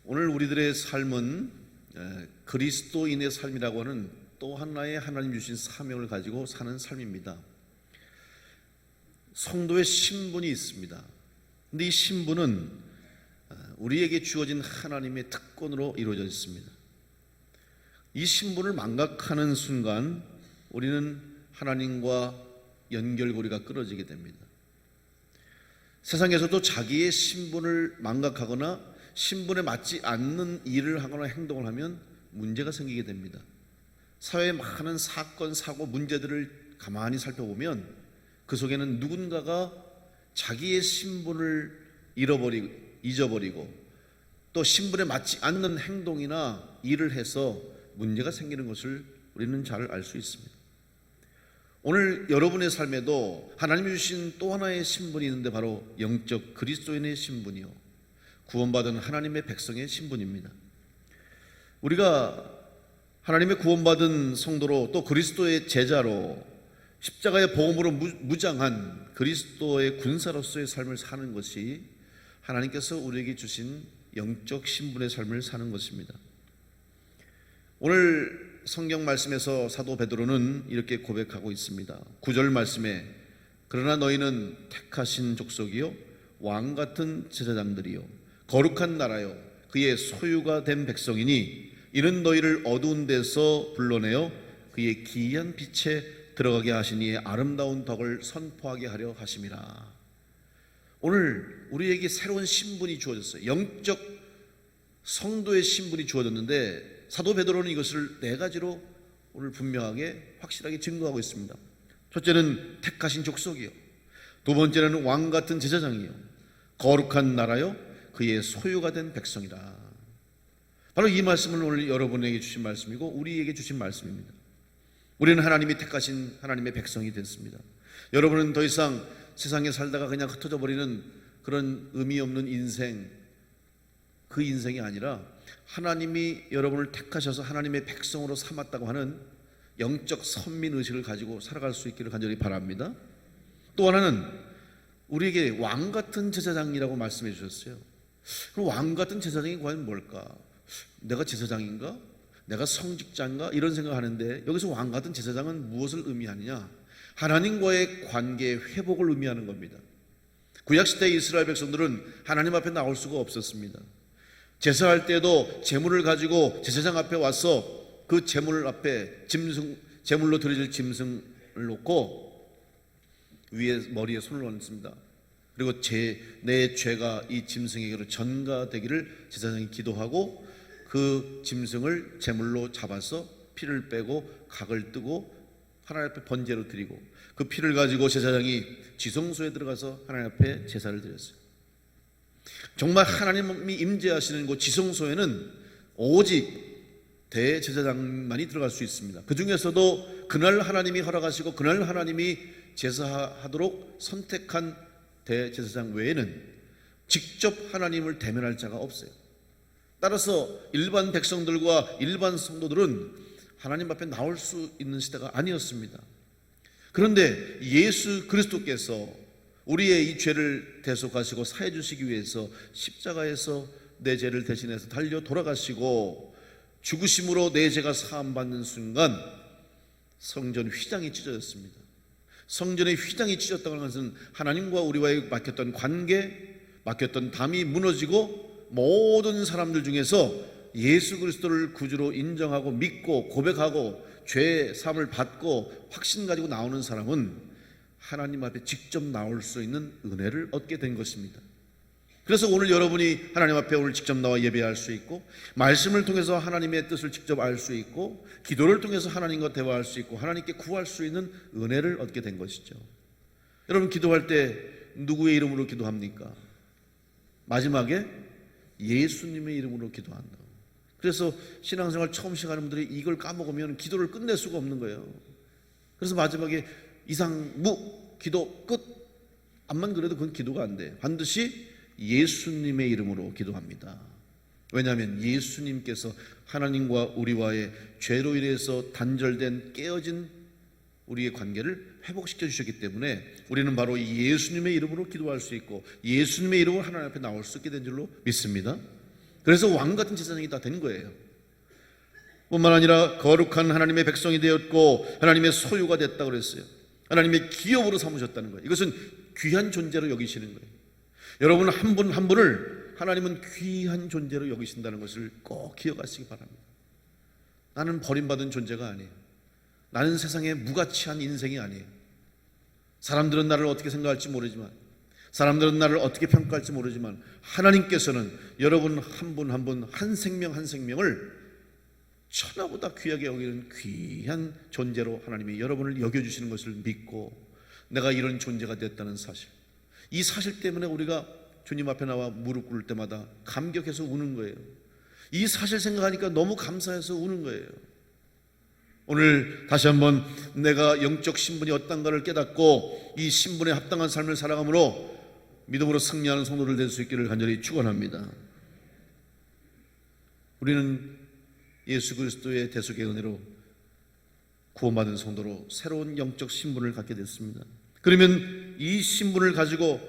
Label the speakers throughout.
Speaker 1: 오늘 우리들의 삶은 그리스도인의 삶이라고 하는 또 하나의 하나님 주신 사명을 가지고 사는 삶입니다. 성도의 신분이 있습니다. 근데 이 신분은 우리에게 주어진 하나님의 특권으로 이루어져 있습니다. 이 신분을 망각하는 순간 우리는 하나님과 연결고리가 끊어지게 됩니다. 세상에서도 자기의 신분을 망각하거나 신분에 맞지 않는 일을 하거나 행동을 하면 문제가 생기게 됩니다. 사회의 많은 사건, 사고, 문제들을 가만히 살펴보면 그 속에는 누군가가 자기의 신분을 잊어버리고 또 신분에 맞지 않는 행동이나 일을 해서 문제가 생기는 것을 우리는 잘 알 수 있습니다. 오늘 여러분의 삶에도 하나님이 주신 또 하나의 신분이 있는데 바로 영적 그리스도인의 신분이요, 구원받은 하나님의 백성의 신분입니다. 우리가 하나님의 구원받은 성도로 또 그리스도의 제자로 십자가의 복음으로 무장한 그리스도의 군사로서의 삶을 사는 것이 하나님께서 우리에게 주신 영적 신분의 삶을 사는 것입니다. 오늘 성경 말씀에서 사도 베드로는 이렇게 고백하고 있습니다. 9절 말씀에 그러나 너희는 택하신 족속이요 왕 같은 제사장들이요 거룩한 나라요 그의 소유가 된 백성이니 이는 너희를 어두운 데서 불러내어 그의 기이한 빛에 들어가게 하시니 아름다운 덕을 선포하게 하려 하심이라. 오늘 우리에게 새로운 신분이 주어졌어요. 영적 성도의 신분이 주어졌는데 사도 베드로는 이것을 네 가지로 오늘 분명하게 확실하게 증거하고 있습니다. 첫째는 택하신 족속이요, 두 번째는 왕 같은 제사장이요, 거룩한 나라요 그의 소유가 된 백성이라. 바로 이 말씀은 오늘 여러분에게 주신 말씀이고 우리에게 주신 말씀입니다. 우리는 하나님이 택하신 하나님의 백성이 됐습니다. 여러분은 더 이상 세상에 살다가 그냥 흩어져 버리는 그런 의미 없는 인생, 그 인생이 아니라 하나님이 여러분을 택하셔서 하나님의 백성으로 삼았다고 하는 영적 선민의식을 가지고 살아갈 수 있기를 간절히 바랍니다. 또 하나는 우리에게 왕 같은 제사장이라고 말씀해 주셨어요. 그럼 왕 같은 제사장이 과연 뭘까? 내가 제사장인가? 내가 성직자인가? 이런 생각하는데 여기서 왕 같은 제사장은 무엇을 의미하느냐? 하나님과의 관계의 회복을 의미하는 겁니다. 구약시대 이스라엘 백성들은 하나님 앞에 나올 수가 없었습니다. 제사할 때도 제물을 가지고 제사장 앞에 와서 그 제물 앞에 제물로 드려질 짐승을 놓고 위에 머리에 손을 얹습니다. 그리고 내 죄가 이 짐승에게로 전가되기를 제사장이 기도하고 그 짐승을 제물로 잡아서 피를 빼고 각을 뜨고 하나님 앞에 번제로 드리고 그 피를 가지고 제사장이 지성소에 들어가서 하나님 앞에 제사를 드렸어요. 정말 하나님이 임재하시는 곳 지성소에는 오직 대제사장만이 들어갈 수 있습니다. 그 중에서도 그날 하나님이 허락하시고 그날 하나님이 제사하도록 선택한 대제사장 외에는 직접 하나님을 대면할 자가 없어요. 따라서 일반 백성들과 일반 성도들은 하나님 앞에 나올 수 있는 시대가 아니었습니다. 그런데 예수 그리스도께서 우리의 이 죄를 대속하시고 사해 주시기 위해서 십자가에서 내 죄를 대신해서 달려 돌아가시고 죽으심으로 내 죄가 사함받는 순간 성전 휘장이 찢어졌습니다. 성전의 휘장이 찢어졌다는 것은 하나님과 우리와의 막혔던 관계, 막혔던 담이 무너지고 모든 사람들 중에서 예수 그리스도를 구주로 인정하고 믿고 고백하고 죄 사함을 받고 확신 가지고 나오는 사람은 하나님 앞에 직접 나올 수 있는 은혜를 얻게 된 것입니다. 그래서 오늘 여러분이 하나님 앞에 오늘 직접 나와 예배할 수 있고 말씀을 통해서 하나님의 뜻을 직접 알 수 있고 기도를 통해서 하나님과 대화할 수 있고 하나님께 구할 수 있는 은혜를 얻게 된 것이죠. 여러분 기도할 때 누구의 이름으로 기도합니까? 마지막에 예수님의 이름으로 기도한다고. 그래서 신앙생활 처음 시작하는 분들이 이걸 까먹으면 기도를 끝낼 수가 없는 거예요. 그래서 마지막에 이상무 기도 끝. 암만 그래도 그건 기도가 안 돼. 반드시 예수님의 이름으로 기도합니다. 왜냐하면 예수님께서 하나님과 우리와의 죄로 인해서 단절된 깨어진 우리의 관계를 회복시켜 주셨기 때문에 우리는 바로 예수님의 이름으로 기도할 수 있고 예수님의 이름으로 하나님 앞에 나올 수 있게 된 줄로 믿습니다. 그래서 왕 같은 제사장이 다 된 거예요. 뿐만 아니라 거룩한 하나님의 백성이 되었고 하나님의 소유가 됐다고 그랬어요. 하나님의 기업으로 삼으셨다는 거예요. 이것은 귀한 존재로 여기시는 거예요. 여러분 한 분 한 분을 하나님은 귀한 존재로 여기신다는 것을 꼭 기억하시기 바랍니다. 나는 버림받은 존재가 아니에요. 나는 세상에 무가치한 인생이 아니에요. 사람들은 나를 어떻게 생각할지 모르지만, 사람들은 나를 어떻게 평가할지 모르지만, 하나님께서는 여러분 한 분 한 분, 한 생명 한 생명을 천하보다 귀하게 여기는 귀한 존재로 하나님이 여러분을 여겨주시는 것을 믿고, 내가 이런 존재가 됐다는 사실, 이 사실 때문에 우리가 주님 앞에 나와 무릎 꿇을 때마다 감격해서 우는 거예요. 이 사실 생각하니까 너무 감사해서 우는 거예요. 오늘 다시 한번 내가 영적 신분이 어떤가를 깨닫고 이 신분에 합당한 삶을 살아감으로 믿음으로 승리하는 성도들 될 수 있기를 간절히 축원합니다. 우리는 예수 그리스도의 대속의 은혜로 구원받은 성도로 새로운 영적 신분을 갖게 됐습니다. 그러면 이 신분을 가지고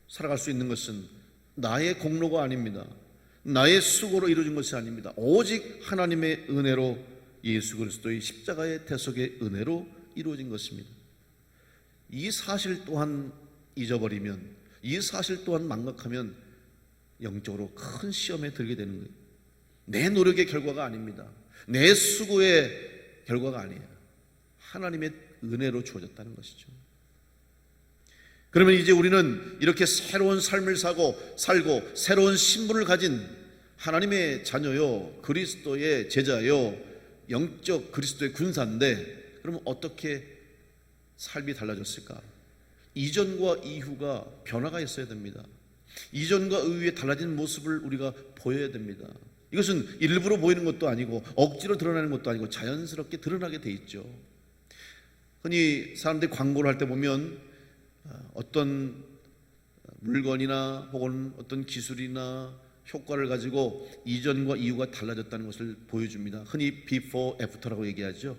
Speaker 1: 살아갈 수 있는 것은 나의 공로가 아닙니다. 나의 수고로 이루어진 것이 아닙니다. 오직 하나님의 은혜로, 예수 그리스도의 십자가의 대속의 은혜로 이루어진 것입니다. 이 사실 또한 잊어버리면, 이 사실 또한 망각하면 영적으로 큰 시험에 들게 되는 거예요. 내 노력의 결과가 아닙니다. 내 수고의 결과가 아니에요. 하나님의 은혜로 주어졌다는 것이죠. 그러면 이제 우리는 이렇게 새로운 삶을 살고 새로운 신분을 가진 하나님의 자녀요, 그리스도의 제자요, 영적 그리스도의 군사인데, 그러면 어떻게 삶이 달라졌을까? 이전과 이후가 변화가 있어야 됩니다. 이전과 이후에 달라진 모습을 우리가 보여야 됩니다. 이것은 일부러 보이는 것도 아니고 억지로 드러나는 것도 아니고 자연스럽게 드러나게 돼 있죠. 흔히 사람들이 광고를 할 때 보면 어떤 물건이나 혹은 어떤 기술이나 효과를 가지고 이전과 이후가 달라졌다는 것을 보여줍니다. 흔히 before, after라고 얘기하죠.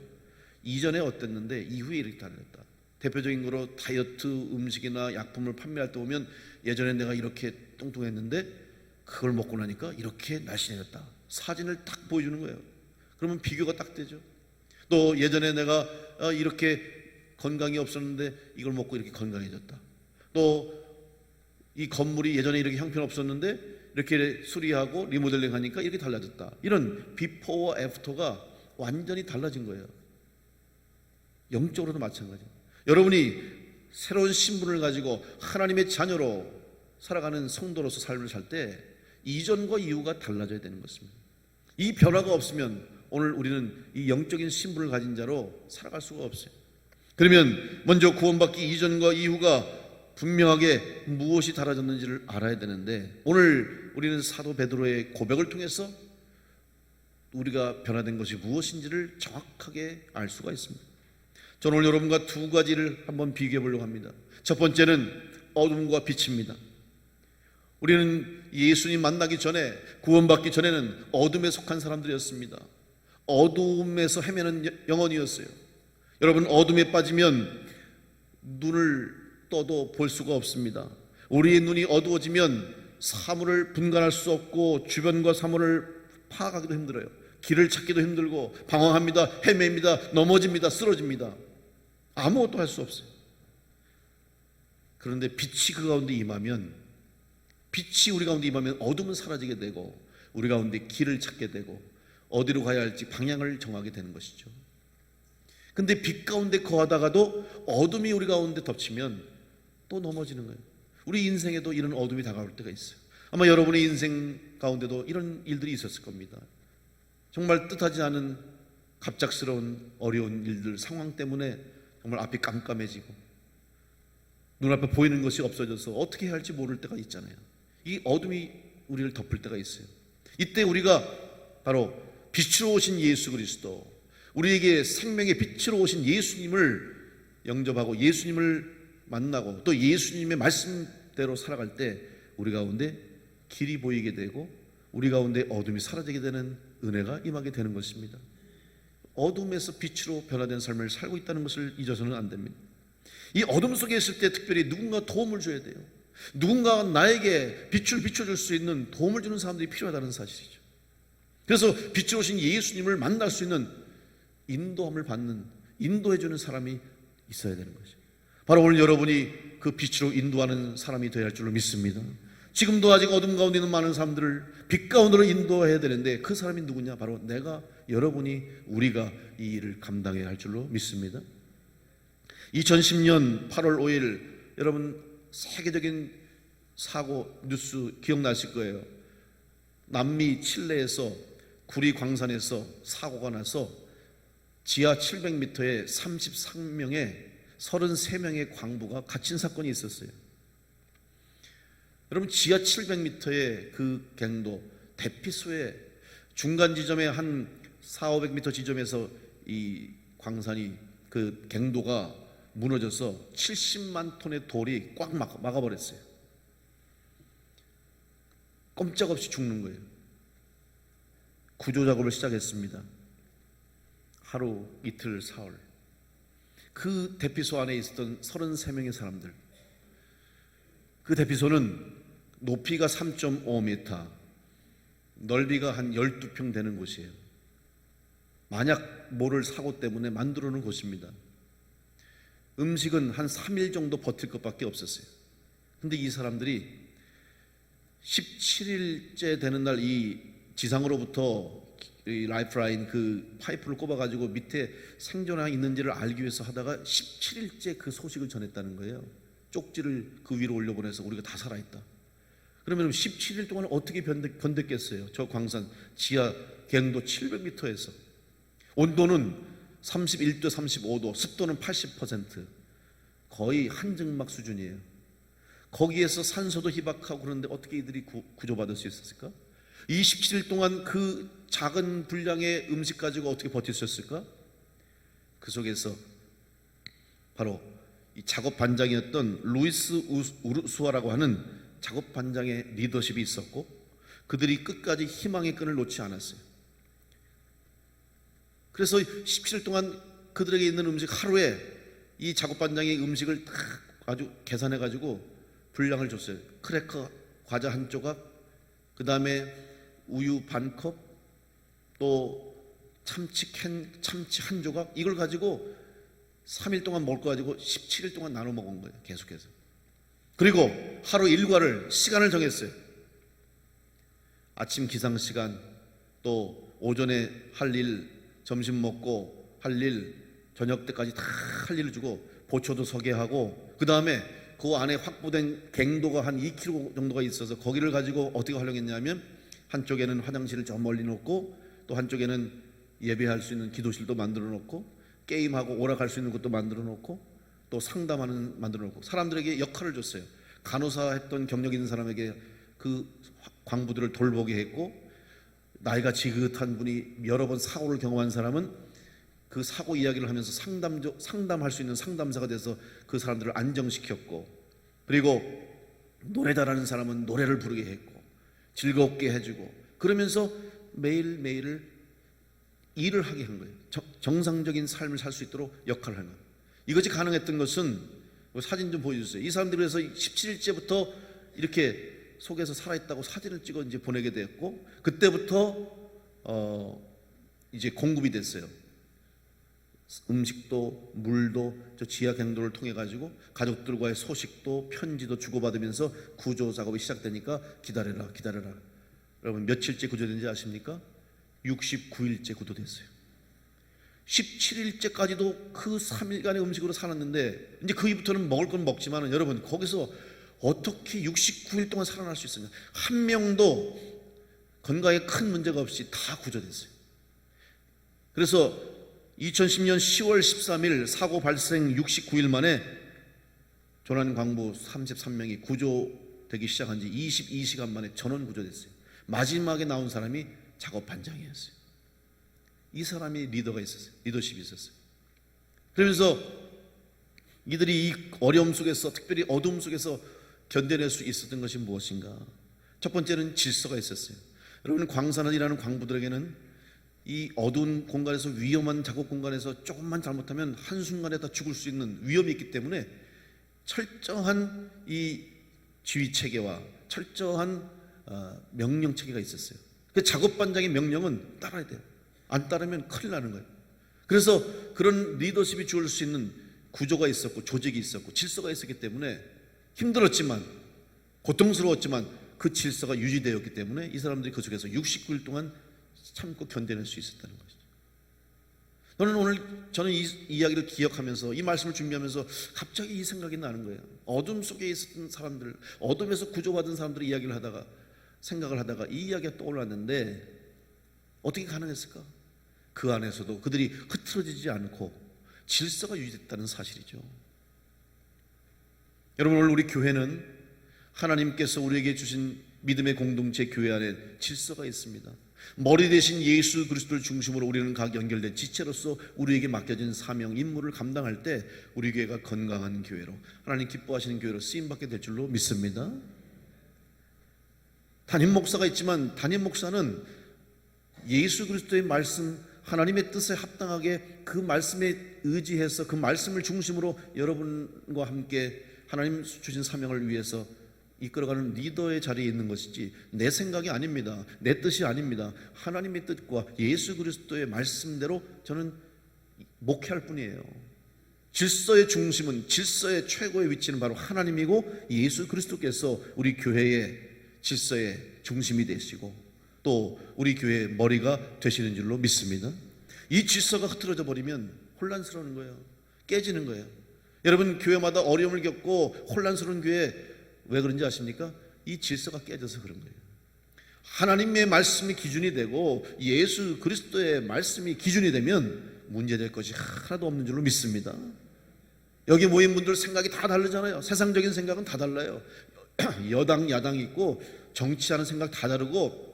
Speaker 1: 이전에 어땠는데 이후에 이렇게 달라졌다. 대표적인 거로 다이어트 음식이나 약품을 판매할 때 보면 예전에 내가 이렇게 뚱뚱했는데 그걸 먹고 나니까 이렇게 날씬해졌다. 사진을 딱 보여주는 거예요. 그러면 비교가 딱 되죠. 또 예전에 내가 이렇게 건강이 없었는데 이걸 먹고 이렇게 건강해졌다. 또 이 건물이 예전에 이렇게 형편없었는데 이렇게 수리하고 리모델링 하니까 이렇게 달라졌다. 이런 비포와 애프터가 완전히 달라진 거예요. 영적으로도 마찬가지예요. 여러분이 새로운 신분을 가지고 하나님의 자녀로 살아가는 성도로서 삶을 살 때 이전과 이후가 달라져야 되는 것입니다. 이 변화가 없으면 오늘 우리는 이 영적인 신분을 가진 자로 살아갈 수가 없어요. 그러면 먼저 구원받기 이전과 이후가 분명하게 무엇이 달라졌는지를 알아야 되는데, 오늘 우리는 사도 베드로의 고백을 통해서 우리가 변화된 것이 무엇인지를 정확하게 알 수가 있습니다. 저는 오늘 여러분과 두 가지를 한번 비교해 보려고 합니다. 첫 번째는 어둠과 빛입니다. 우리는 예수님 만나기 전에, 구원받기 전에는 어둠에 속한 사람들이었습니다. 어둠에서 헤매는 영혼이었어요. 여러분, 어둠에 빠지면 눈을 떠도 볼 수가 없습니다. 우리의 눈이 어두워지면 사물을 분간할 수 없고 주변과 사물을 파악하기도 힘들어요. 길을 찾기도 힘들고 방황합니다. 헤매입니다. 넘어집니다. 쓰러집니다. 아무것도 할 수 없어요. 그런데 빛이 그 가운데 임하면, 빛이 우리 가운데 임하면 어둠은 사라지게 되고 우리 가운데 길을 찾게 되고 어디로 가야 할지 방향을 정하게 되는 것이죠. 근데 빛 가운데 거하다가도 어둠이 우리 가운데 덮치면 또 넘어지는 거예요. 우리 인생에도 이런 어둠이 다가올 때가 있어요. 아마 여러분의 인생 가운데도 이런 일들이 있었을 겁니다. 정말 뜻하지 않은 갑작스러운 어려운 일들, 상황 때문에 정말 앞이 깜깜해지고 눈앞에 보이는 것이 없어져서 어떻게 해야 할지 모를 때가 있잖아요. 이 어둠이 우리를 덮을 때가 있어요. 이때 우리가 바로 빛으로 오신 예수 그리스도, 우리에게 생명의 빛으로 오신 예수님을 영접하고 예수님을 만나고 또 예수님의 말씀대로 살아갈 때 우리 가운데 길이 보이게 되고 우리 가운데 어둠이 사라지게 되는 은혜가 임하게 되는 것입니다. 어둠에서 빛으로 변화된 삶을 살고 있다는 것을 잊어서는 안 됩니다. 이 어둠 속에 있을 때 특별히 누군가 도움을 줘야 돼요. 누군가 나에게 빛을 비춰줄 수 있는 도움을 주는 사람들이 필요하다는 사실이죠. 그래서 빛으로 오신 예수님을 만날 수 있는 인도함을 받는, 인도해주는 사람이 있어야 되는 거죠. 바로 오늘 여러분이 그 빛으로 인도하는 사람이 되어야 할 줄로 믿습니다. 지금도 아직 어둠 가운데 있는 많은 사람들을 빛 가운데로 인도해야 되는데 그 사람이 누구냐? 바로 내가, 여러분이, 우리가 이 일을 감당해야 할 줄로 믿습니다. 2010년 8월 5일 여러분 세계적인 사고 뉴스 기억나실 거예요. 남미 칠레에서 구리 광산에서 사고가 나서 지하 700m에 33명의 광부가 갇힌 사건이 있었어요. 여러분 지하 700m의 그 갱도 대피소의 중간 지점에 한 400~500m 지점에서 이 광산이 그 갱도가 무너져서 70만 톤의 돌이 꽉 막아버렸어요. 꼼짝없이 죽는 거예요. 구조 작업을 시작했습니다. 하루, 이틀, 사흘. 그 대피소 안에 있었던 33명의 사람들, 그 대피소는 높이가 3.5m, 넓이가 한 12평 되는 곳이에요. 만약 모를 사고 때문에 만들어 놓은 곳입니다. 음식은 한 3일 정도 버틸 것밖에 없었어요. 근데 이 사람들이 17일째 되는 날 이 지상으로부터 이 라이프라인 그 파이프를 꼽아가지고 밑에 생존하 있는지를 알기 위해서 하다가 17일째 그 소식을 전했다는 거예요. 쪽지를 그 위로 올려보내서 우리가 다 살아있다. 그러면 17일 동안 어떻게 견뎠겠어요? 저 광산 지하 갱도 700m에서 온도는 31도 35도, 습도는 80%, 거의 한증막 수준이에요. 거기에서 산소도 희박하고 그런데 어떻게 이들이 구조받을 수 있었을까? 27일 동안 그 작은 분량의 음식 가지고 어떻게 버틸 수 있었을까? 그 속에서 바로 이 작업 반장이었던 루이스 우르수아라고 하는 작업 반장의 리더십이 있었고, 그들이 끝까지 희망의 끈을 놓지 않았어요. 그래서 17일 동안 그들에게 있는 음식, 하루에 이 작업 반장이 음식을 딱 아주 계산해 가지고 분량을 줬어요. 크래커 과자 한 조각, 그 다음에 우유 반 컵, 또 참치 한 조각, 이걸 가지고 3일 동안 먹을 거 가지고 17일 동안 나눠 먹은 거예요. 계속해서. 그리고 하루 일과를, 시간을 정했어요. 아침 기상 시간, 또 오전에 할 일, 점심 먹고 할 일, 저녁 때까지 다 할 일을 주고 보초도 서게 하고, 그 다음에 그 안에 확보된 갱도가 한 2km 정도가 있어서 거기를 가지고 어떻게 활용했냐면, 한쪽에는 화장실을 저 멀리 놓고 또 한쪽에는 예배할 수 있는 기도실도 만들어 놓고 게임하고 오락할 수 있는 것도 만들어 놓고 또 상담하는 만들어 놓고 사람들에게 역할을 줬어요. 간호사 했던 경력 있는 사람에게 그 광부들을 돌보게 했고, 나이가 지긋한 분이 여러 번 사고를 경험한 사람은 그 사고 이야기를 하면서 상담할 수 있는 상담사가 돼서 그 사람들을 안정시켰고, 그리고 노래 잘하는 사람은 노래를 부르게 했고 즐겁게 해주고, 그러면서 매일매일 일을 하게 한 거예요. 정상적인 삶을 살 수 있도록 역할을 하는 거예요. 이것이 가능했던 것은, 사진 좀 보여주세요. 이 사람들이 그래서 17일째부터 이렇게 속에서 살아있다고 사진을 찍어 이제 보내게 됐고, 그때부터 이제 공급이 됐어요. 음식도 물도 저 지하 갱도를 통해 가지고 가족들과의 소식도 편지도 주고받으면서 구조 작업이 시작되니까 기다려라. 여러분 며칠째 구조된지 아십니까? 69일째 구조됐어요. 17일째까지도 그 3일간의 음식으로 살았는데, 이제 그 이후부터는 먹을 건 먹지만 여러분 거기서 어떻게 69일 동안 살아날 수 있었냐? 한 명도 건강에 큰 문제가 없이 다 구조됐어요. 그래서 2010년 10월 13일 사고 발생 69일 만에 조난 광부 33명이 구조되기 시작한 지 22시간 만에 전원 구조됐어요. 마지막에 나온 사람이 작업 반장이었어요. 이 사람이 리더가 있었어요. 리더십이 있었어요. 그러면서 이들이 이 어려움 속에서, 특별히 어둠 속에서 견뎌낼 수 있었던 것이 무엇인가? 첫 번째는 질서가 있었어요. 여러분, 광산을 일하는 광부들에게는 이 어두운 공간에서, 위험한 작업 공간에서 조금만 잘못하면 한순간에 다 죽을 수 있는 위험이 있기 때문에 철저한 이 지휘 체계와 철저한 명령 체계가 있었어요. 그 작업반장의 명령은 따라야 돼요. 안 따르면 큰일 나는 거예요. 그래서 그런 리더십이 주어질 수 있는 구조가 있었고 조직이 있었고 질서가 있었기 때문에 힘들었지만 고통스러웠지만 그 질서가 유지되었기 때문에 이 사람들이 그 속에서 69일 동안 참고 견뎌낼 수 있었다는 것이죠. 저는 이 이야기를 기억하면서 이 말씀을 준비하면서 갑자기 이 생각이 나는 거예요. 어둠 속에 있었던 사람들, 어둠에서 구조받은 사람들의 이야기를 하다가 생각을 하다가 이 이야기가 떠올랐는데 어떻게 가능했을까? 그 안에서도 그들이 흐트러지지 않고 질서가 유지됐다는 사실이죠. 여러분, 오늘 우리 교회는 하나님께서 우리에게 주신 믿음의 공동체 교회 안에 질서가 있습니다. 머리 대신 예수 그리스도를 중심으로 우리는 각 연결된 지체로서 우리에게 맡겨진 사명, 임무를 감당할 때 우리 교회가 건강한 교회로, 하나님 기뻐하시는 교회로 쓰임받게 될 줄로 믿습니다. 담임 목사가 있지만 담임 목사는 예수 그리스도의 말씀, 하나님의 뜻에 합당하게 그 말씀에 의지해서 그 말씀을 중심으로 여러분과 함께 하나님 주신 사명을 위해서 이끌어가는 리더의 자리에 있는 것이지 내 생각이 아닙니다. 내 뜻이 아닙니다. 하나님의 뜻과 예수 그리스도의 말씀대로 저는 목회할 뿐이에요. 질서의 중심은, 질서의 최고의 위치는 바로 하나님이고 예수 그리스도께서 우리 교회의 질서의 중심이 되시고 또 우리 교회의 머리가 되시는 줄로 믿습니다. 이 질서가 흐트러져 버리면 혼란스러운 거예요. 깨지는 거예요. 여러분, 교회마다 어려움을 겪고 혼란스러운 교회 왜 그런지 아십니까? 이 질서가 깨져서 그런 거예요. 하나님의 말씀이 기준이 되고 예수 그리스도의 말씀이 기준이 되면 문제될 것이 하나도 없는 줄로 믿습니다. 여기 모인 분들 생각이 다 다르잖아요. 세상적인 생각은 다 달라요. 여당 야당이 있고 정치하는 생각 다 다르고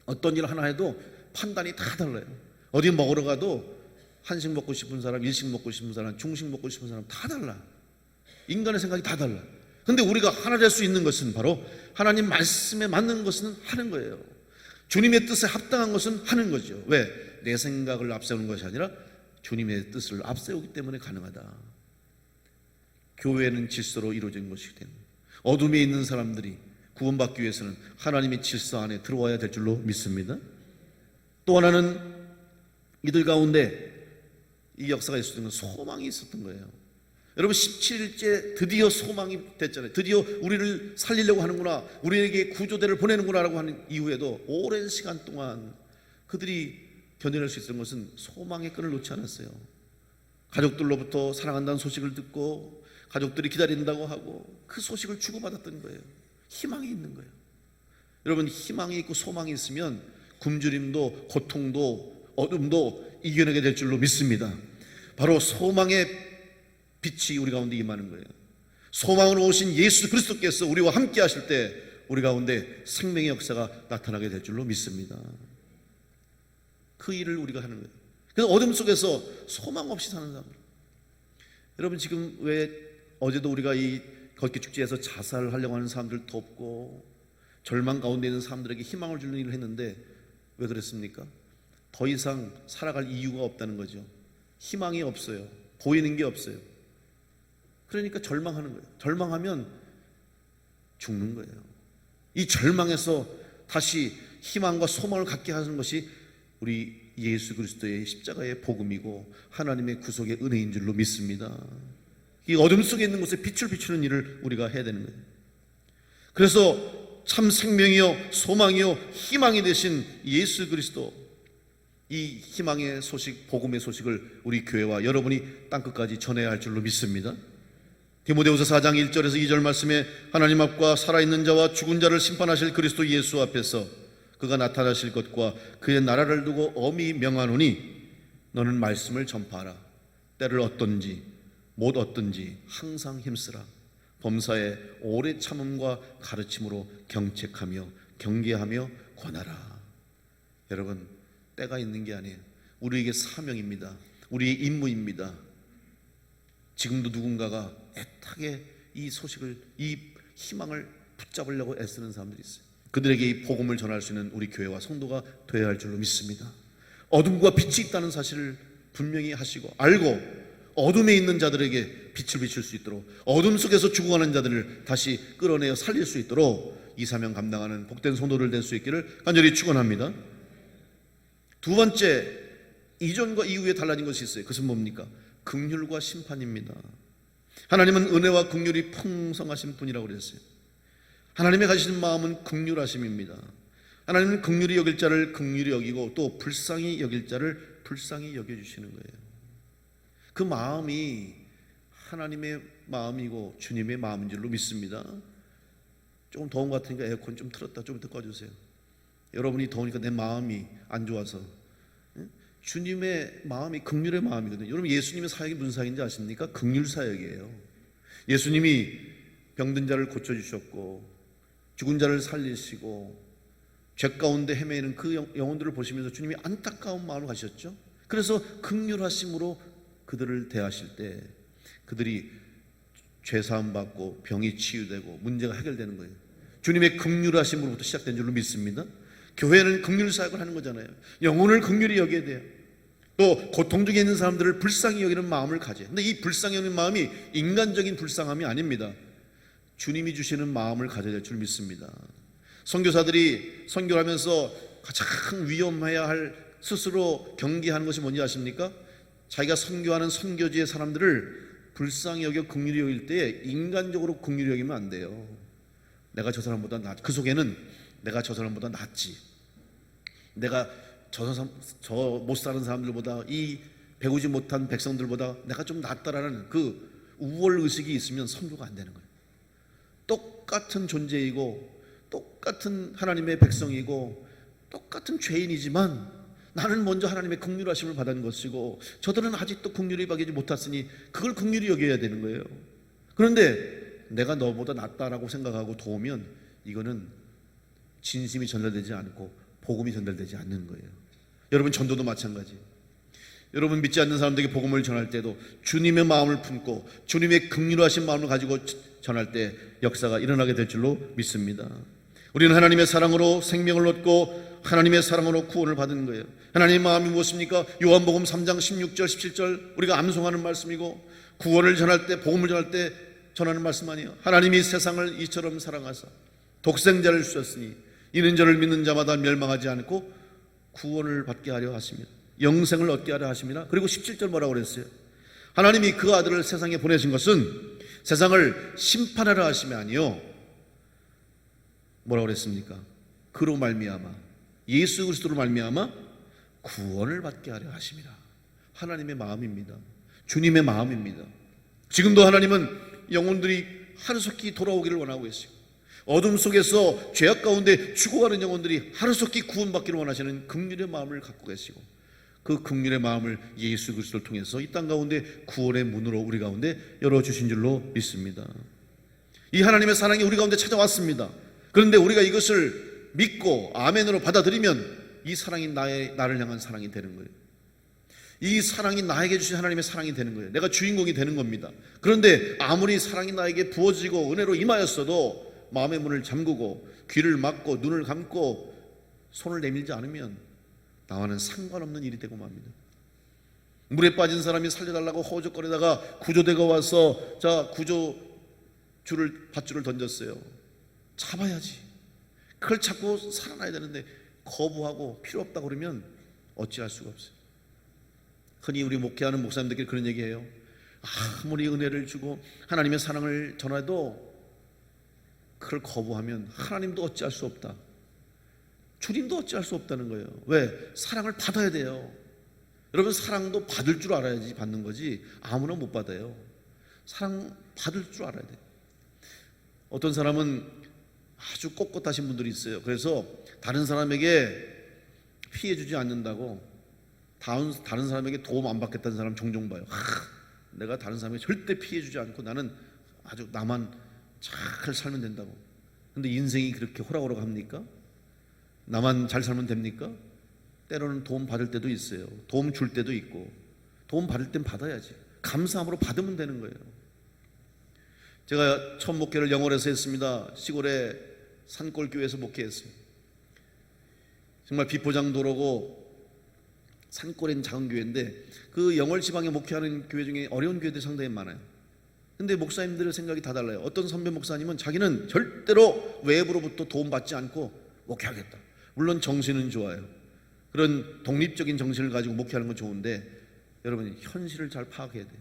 Speaker 1: 어떤 일 하나 해도 판단이 다 달라요. 어디 먹으러 가도 한식 먹고 싶은 사람, 일식 먹고 싶은 사람, 중식 먹고 싶은 사람 다 달라. 인간의 생각이 다 달라. 근데 우리가 하나 될 수 있는 것은 바로 하나님 말씀에 맞는 것은 하는 거예요. 주님의 뜻에 합당한 것은 하는 거죠. 왜? 내 생각을 앞세우는 것이 아니라 주님의 뜻을 앞세우기 때문에 가능하다. 교회는 질서로 이루어진 것이기 때문에 어둠에 있는 사람들이 구원받기 위해서는 하나님의 질서 안에 들어와야 될 줄로 믿습니다. 또 하나는 이들 가운데 이 역사가 있었던 건 소망이 있었던 거예요. 여러분, 17일째 드디어 소망이 됐잖아요. 드디어 우리를 살리려고 하는구나, 우리에게 구조대를 보내는구나 라고 하는 이후에도 오랜 시간 동안 그들이 견뎌낼 수 있었던 것은 소망의 끈을 놓지 않았어요. 가족들로부터 사랑한다는 소식을 듣고 가족들이 기다린다고 하고 그 소식을 주고받았던 거예요. 희망이 있는 거예요. 여러분, 희망이 있고 소망이 있으면 굶주림도 고통도 어둠도 이겨내게 될 줄로 믿습니다. 바로 소망의 빛이 우리 가운데 임하는 거예요. 소망으로 오신 예수 그리스도께서 우리와 함께 하실 때 우리 가운데 생명의 역사가 나타나게 될 줄로 믿습니다. 그 일을 우리가 하는 거예요. 그래서 어둠 속에서 소망 없이 사는 사람들. 여러분, 지금 왜 어제도 우리가 이 걷기 축제에서 자살을 하려고 하는 사람들 돕고 절망 가운데 있는 사람들에게 희망을 주는 일을 했는데 왜 그랬습니까? 더 이상 살아갈 이유가 없다는 거죠. 희망이 없어요. 보이는 게 없어요. 그러니까 절망하는 거예요. 절망하면 죽는 거예요. 이 절망에서 다시 희망과 소망을 갖게 하는 것이 우리 예수 그리스도의 십자가의 복음이고 하나님의 구속의 은혜인 줄로 믿습니다. 이 어둠 속에 있는 곳에 빛을 비추는 일을 우리가 해야 되는 거예요. 그래서 참 생명이요 소망이요 희망이 되신 예수 그리스도, 이 희망의 소식, 복음의 소식을 우리 교회와 여러분이 땅끝까지 전해야 할 줄로 믿습니다. 디모데후서 4장 1절에서 2절 말씀에 하나님 앞과 살아있는 자와 죽은 자를 심판하실 그리스도 예수 앞에서 그가 나타나실 것과 그의 나라를 두고 엄히 명하노니 너는 말씀을 전파하라. 때를 얻든지 못 얻든지 항상 힘쓰라. 범사에 오래 참음과 가르침으로 경책하며 경계하며 권하라. 여러분, 때가 있는 게 아니에요. 우리에게 사명입니다. 우리의 임무입니다. 지금도 누군가가 애타게 이 소식을, 이 희망을 붙잡으려고 애쓰는 사람들이 있어요. 그들에게 이 복음을 전할 수 있는 우리 교회와 성도가 되어야 할 줄로 믿습니다. 어둠과 빛이 있다는 사실을 분명히 하시고 알고 어둠에 있는 자들에게 빛을 비출 수 있도록, 어둠 속에서 죽어가는 자들을 다시 끌어내어 살릴 수 있도록 이 사명 감당하는 복된 성도들 될 수 있기를 간절히 축원합니다. 두 번째, 이전과 이후에 달라진 것이 있어요. 그것은 뭡니까? 긍휼과 심판입니다. 하나님은 은혜와 긍휼이 풍성하신 분이라고 그랬어요. 하나님의 가지신 마음은 긍휼하심입니다. 하나님은 긍휼히 여길 자를 긍휼히 여기고 또 불쌍히 여길 자를 불쌍히 여겨주시는 거예요. 그 마음이 하나님의 마음이고 주님의 마음인 줄로 믿습니다. 조금 더운 것 같으니까 에어컨 좀 틀었다 좀 더 꺼주세요. 여러분이 더우니까 내 마음이 안 좋아서. 주님의 마음이 긍휼의 마음이거든요. 여러분, 예수님의 사역이 무슨 사역인지 아십니까? 긍휼 사역이에요. 예수님이 병든 자를 고쳐주셨고 죽은 자를 살리시고 죄 가운데 헤매는 그 영혼들을 보시면서 주님이 안타까운 마음을 가셨죠. 그래서 긍휼하심으로 그들을 대하실 때 그들이 죄사함 받고 병이 치유되고 문제가 해결되는 거예요. 주님의 긍휼하심으로부터 시작된 줄로 믿습니다. 교회는 긍휼 사역을 하는 거잖아요. 영혼을 긍휼히 여겨야 돼요. 또 고통 중에 있는 사람들을 불쌍히 여기는 마음을 가져요. 근데 이 불쌍히 여기는 마음이 인간적인 불쌍함이 아닙니다. 주님이 주시는 마음을 가져야 될 줄 믿습니다. 선교사들이 선교를 하면서 가장 위험해야 할 스스로 경계하는 것이 뭔지 아십니까? 자기가 선교하는 선교지의 사람들을 불쌍히 여겨 긍휼히 여길 때 인간적으로 긍휼히 여기면 안 돼요. 내가 저 사람보다 그 속에는 내가 저 사람보다 낫지, 내가 저 못 사는 사람들보다, 이 배우지 못한 백성들보다 내가 좀 낫다라는 그 우월 의식이 있으면 선교가 안 되는 거예요. 똑같은 존재이고 똑같은 하나님의 백성이고 똑같은 죄인이지만 나는 먼저 하나님의 긍휼하심을 받은 것이고 저들은 아직도 긍휼히 받지 못했으니 그걸 긍휼히 여겨야 되는 거예요. 그런데 내가 너보다 낫다라고 생각하고 도우면 이거는 진심이 전달되지 않고 복음이 전달되지 않는 거예요. 여러분, 전도도 마찬가지. 여러분, 믿지 않는 사람들에게 복음을 전할 때도 주님의 마음을 품고 주님의 긍휼하신 마음을 가지고 전할 때 역사가 일어나게 될 줄로 믿습니다. 우리는 하나님의 사랑으로 생명을 얻고 하나님의 사랑으로 구원을 받은 거예요. 하나님의 마음이 무엇입니까? 요한복음 3장 16절 17절 우리가 암송하는 말씀이고, 구원을 전할 때, 복음을 전할 때 전하는 말씀 아니에요. 하나님이 세상을 이처럼 사랑하사 독생자를 주셨으니 이는 저를 믿는 자마다 멸망하지 않고 구원을 받게 하려 하십니다. 영생을 얻게 하려 하십니다. 그리고 17절 뭐라고 그랬어요? 하나님이 그 아들을 세상에 보내신 것은 세상을 심판하려 하심이 아니요, 뭐라고 그랬습니까? 그로 말미암아, 예수 그리스도로 말미암아 구원을 받게 하려 하심이라. 하나님의 마음입니다. 주님의 마음입니다. 지금도 하나님은 영혼들이 하루속히 돌아오기를 원하고 계시고, 어둠 속에서 죄악 가운데 죽어가는 영혼들이 하루속히 구원받기를 원하시는 긍휼의 마음을 갖고 계시고, 그 긍휼의 마음을 예수 그리스도를 통해서 이 땅 가운데 구원의 문으로 우리 가운데 열어주신 줄로 믿습니다. 이 하나님의 사랑이 우리 가운데 찾아왔습니다. 그런데 우리가 이것을 믿고 아멘으로 받아들이면 이 사랑이 나를 향한 사랑이 되는 거예요. 이 사랑이 나에게 주신 하나님의 사랑이 되는 거예요. 내가 주인공이 되는 겁니다. 그런데 아무리 사랑이 나에게 부어지고 은혜로 임하였어도 마음의 문을 잠그고 귀를 막고 눈을 감고 손을 내밀지 않으면 나와는 상관없는 일이 되고 맙니다. 물에 빠진 사람이 살려달라고 허우적거리다가 구조대가 와서 자 구조줄을 밧줄을 던졌어요. 잡아야지. 그걸 잡고 살아나야 되는데 거부하고 필요 없다고 그러면 어찌할 수가 없어요. 흔히 우리 목회하는 목사님들끼리 그런 얘기해요. 아무리 은혜를 주고 하나님의 사랑을 전해도 그걸 거부하면 하나님도 어찌할 수 없다, 주님도 어찌할 수 없다는 거예요. 왜? 사랑을 받아야 돼요. 여러분, 사랑도 받을 줄 알아야지 받는 거지 아무나 못 받아요. 사랑 받을 줄 알아야 돼요. 어떤 사람은 아주 꼿꼿하신 분들이 있어요. 그래서 다른 사람에게 피해 주지 않는다고 다른 사람에게 도움 안 받겠다는 사람 종종 봐요. 내가 다른 사람에게 절대 피해 주지 않고 나는 아주 나만 잘 살면 된다고. 근데 인생이 그렇게 호락호락 합니까? 나만 잘 살면 됩니까? 때로는 도움 받을 때도 있어요. 도움 줄 때도 있고, 도움 받을 땐 받아야지. 감사함으로 받으면 되는 거예요. 제가 첫 목회를 영월에서 했습니다. 시골의 산골교회에서 목회했어요. 정말 비포장도로고 산골에 있는 작은 교회인데 그 영월 지방에 목회하는 교회 중에 어려운 교회들이 상당히 많아요. 근데 목사님들의 생각이 다 달라요. 어떤 선배 목사님은 자기는 절대로 외부로부터 도움받지 않고 목회하겠다. 물론 정신은 좋아요. 그런 독립적인 정신을 가지고 목회하는 건 좋은데 여러분 현실을 잘 파악해야 돼요.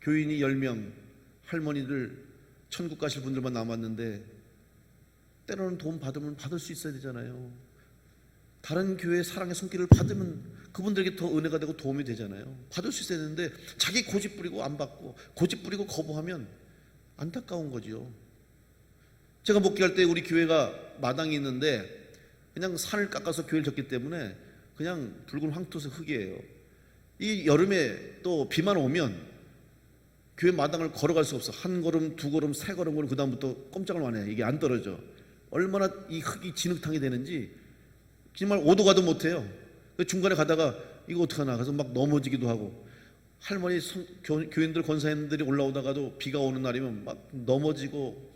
Speaker 1: 교인이 10명, 할머니들 천국 가실 분들만 남았는데 때로는 도움 받으면 받을 수 있어야 되잖아요. 다른 교회의 사랑의 손길을 받으면 그분들에게 더 은혜가 되고 도움이 되잖아요. 받을 수 있어야 되는데 자기 고집 부리고 안 받고 고집 부리고 거부하면 안타까운 거죠. 제가 목회할 때 우리 교회가 마당이 있는데 그냥 산을 깎아서 교회를 졌기 때문에 그냥 붉은 황토색 흙이에요. 이 여름에 또 비만 오면 교회 마당을 걸어갈 수 없어. 한 걸음, 두 걸음, 세 걸음으로 그 다음부터 꼼짝을 안 해요. 이게 안 떨어져. 얼마나 이 흙이 진흙탕이 되는지 정말 오도 가도 못해요. 중간에 가다가 이거 어떡하나 그래서 막 넘어지기도 하고 할머니 교인들 권사님들이 올라오다가도 비가 오는 날이면 막 넘어지고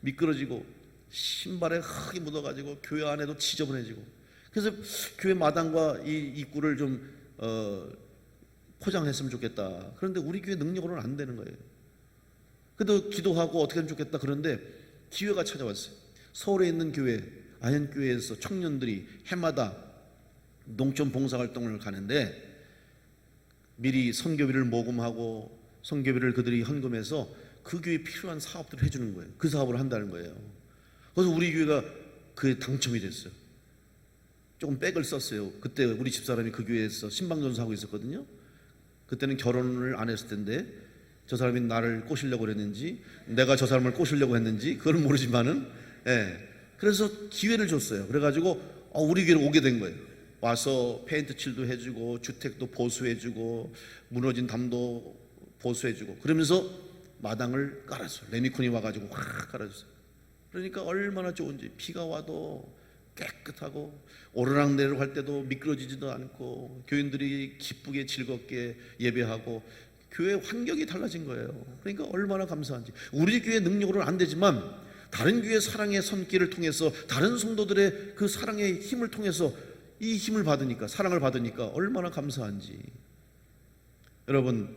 Speaker 1: 미끄러지고 신발에 흙이 묻어가지고 교회 안에도 지저분해지고 그래서 교회 마당과 이 입구를 좀 포장했으면 좋겠다. 그런데 우리 교회 능력으로는 안 되는 거예요. 그래도 기도하고 어떻게 하면 좋겠다. 그런데 기회가 찾아왔어요. 서울에 있는 교회 아현교회에서 청년들이 해마다 농촌 봉사활동을 가는데 미리 선교비를 모금하고 선교비를 그들이 헌금해서 그 교회에 필요한 사업들을 해주는 거예요. 그 사업을 한다는 거예요. 그래서 우리 교회가 그에 당첨이 됐어요. 조금 백을 썼어요. 그때 우리 집사람이 그 교회에서 신방전수하고 있었거든요. 그때는 결혼을 안 했을 텐데 저 사람이 나를 꼬시려고 그랬는지 내가 저 사람을 꼬시려고 했는지 그건 모르지만은 그래서 기회를 줬어요. 그래가지고 우리 교회로 오게 된 거예요. 와서 페인트 칠도 해주고 주택도 보수해주고 무너진 담도 보수해주고 그러면서 마당을 깔았어요. 레미콘이 와가지고 확 깔아줬어요. 그러니까 얼마나 좋은지 비가 와도 깨끗하고 오르락내리락 할 때도 미끄러지지도 않고 교인들이 기쁘게 즐겁게 예배하고 교회 환경이 달라진 거예요. 그러니까 얼마나 감사한지. 우리 교회 능력으로는 안 되지만 다른 교회 사랑의 손길을 통해서 다른 성도들의 그 사랑의 힘을 통해서 이 힘을 받으니까 사랑을 받으니까 얼마나 감사한지. 여러분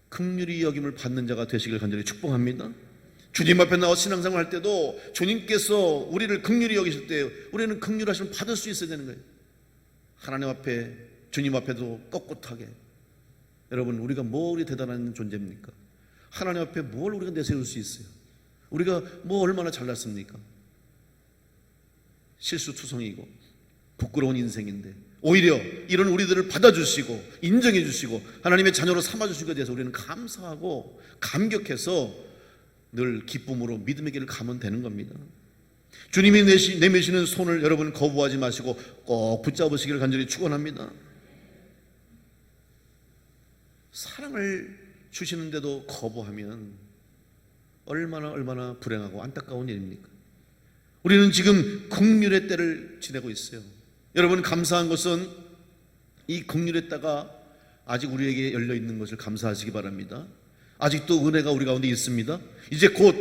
Speaker 1: 긍휼히 여김을 받는 자가 되시길 간절히 축복합니다. 주님 앞에 나와 신앙생활 할 때도 주님께서 우리를 긍휼히 여기실 때 우리는 긍휼하심을 받을 수 있어야 되는 거예요. 하나님 앞에 주님 앞에도 꼿꼿하게. 여러분 우리가 뭘 대단한 존재입니까? 하나님 앞에 뭘 우리가 내세울 수 있어요? 우리가 뭐 얼마나 잘났습니까? 실수투성이고 부끄러운 인생인데 오히려 이런 우리들을 받아주시고 인정해 주시고 하나님의 자녀로 삼아주신 것에 대해서 우리는 감사하고 감격해서 늘 기쁨으로 믿음의 길을 가면 되는 겁니다. 주님이 내미시는 손을 여러분 거부하지 마시고 꼭 붙잡으시기를 간절히 축원합니다. 사랑을 주시는데도 거부하면 얼마나 불행하고 안타까운 일입니까? 우리는 지금 긍휼의 때를 지내고 있어요. 여러분 감사한 것은 이 긍휼의 때가 아직 우리에게 열려 있는 것을 감사하시기 바랍니다. 아직도 은혜가 우리 가운데 있습니다. 이제 곧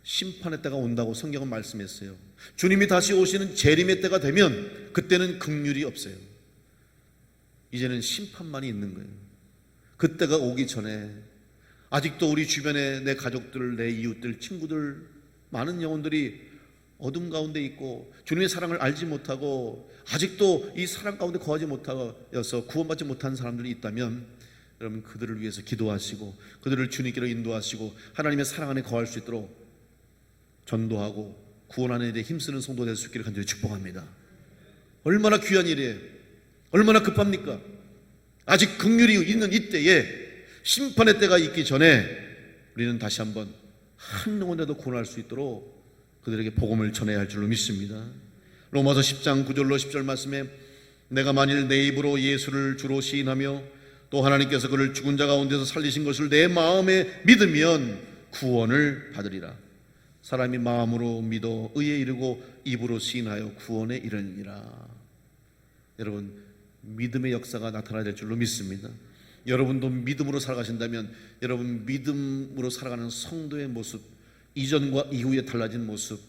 Speaker 1: 심판의 때가 온다고 성경은 말씀했어요. 주님이 다시 오시는 재림의 때가 되면 그때는 긍휼이 없어요. 이제는 심판만이 있는 거예요. 그때가 오기 전에 아직도 우리 주변에 내 가족들, 내 이웃들, 친구들 많은 영혼들이 어둠 가운데 있고 주님의 사랑을 알지 못하고 아직도 이 사랑 가운데 거하지 못하여서 구원받지 못한 사람들이 있다면 여러분 그들을 위해서 기도하시고 그들을 주님께로 인도하시고 하나님의 사랑 안에 거할 수 있도록 전도하고 구원하는 일에 힘쓰는 성도 될 수 있기를 간절히 축복합니다. 얼마나 귀한 일이에요. 얼마나 급합니까? 아직 긍휼이 있는 이때에 심판의 때가 있기 전에 우리는 다시 한번 한 영혼이라도 구원할 수 있도록 그들에게 복음을 전해야 할 줄로 믿습니다. 로마서 10장 9절로 10절 말씀에 내가 만일 내 입으로 예수를 주로 시인하며 또 하나님께서 그를 죽은 자 가운데서 살리신 것을 내 마음에 믿으면 구원을 받으리라. 사람이 마음으로 믿어 의에 이르고 입으로 시인하여 구원에 이르니라. 여러분 믿음의 역사가 나타나야 될 줄로 믿습니다. 여러분도 믿음으로 살아가신다면 여러분 믿음으로 살아가는 성도의 모습, 이전과 이후에 달라진 모습,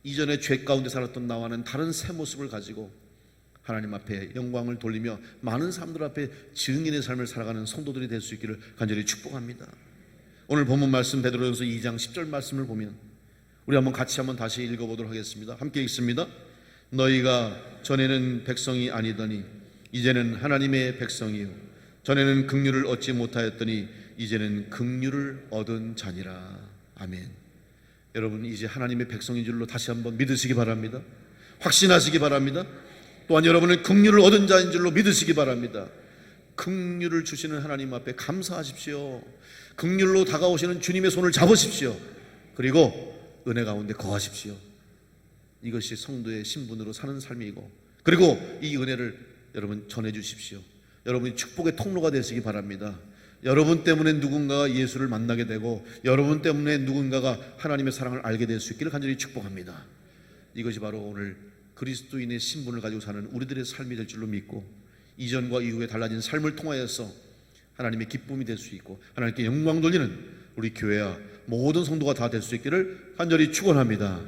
Speaker 1: 이전에 죄 가운데 살았던 나와는 다른 새 모습을 가지고 하나님 앞에 영광을 돌리며 많은 사람들 앞에 증인의 삶을 살아가는 성도들이 될 수 있기를 간절히 축복합니다. 오늘 본문 말씀 베드로전서 2장 10절 말씀을 보면 우리 같이 한번 다시 읽어보도록 하겠습니다. 함께 읽습니다. 너희가 전에는 백성이 아니더니 이제는 하나님의 백성이요 전에는 긍휼을 얻지 못하였더니 이제는 긍휼을 얻은 자니라. 아멘. 여러분 이제 하나님의 백성인 줄로 다시 한번 믿으시기 바랍니다. 확신하시기 바랍니다. 또한 여러분은 긍휼을 얻은 자인 줄로 믿으시기 바랍니다. 긍휼을 주시는 하나님 앞에 감사하십시오. 긍휼로 다가오시는 주님의 손을 잡으십시오. 그리고 은혜 가운데 거하십시오. 이것이 성도의 신분으로 사는 삶이고, 그리고 이 은혜를 여러분 전해주십시오. 여러분이 축복의 통로가 되시기 바랍니다. 여러분 때문에 누군가가 예수를 만나게 되고 여러분 때문에 누군가가 하나님의 사랑을 알게 될 수 있기를 간절히 축복합니다. 이것이 바로 오늘 그리스도인의 신분을 가지고 사는 우리들의 삶이 될 줄로 믿고, 이전과 이후에 달라진 삶을 통하여서 하나님의 기쁨이 될 수 있고 하나님께 영광 돌리는 우리 교회와 모든 성도가 다 될 수 있기를 간절히 축원합니다.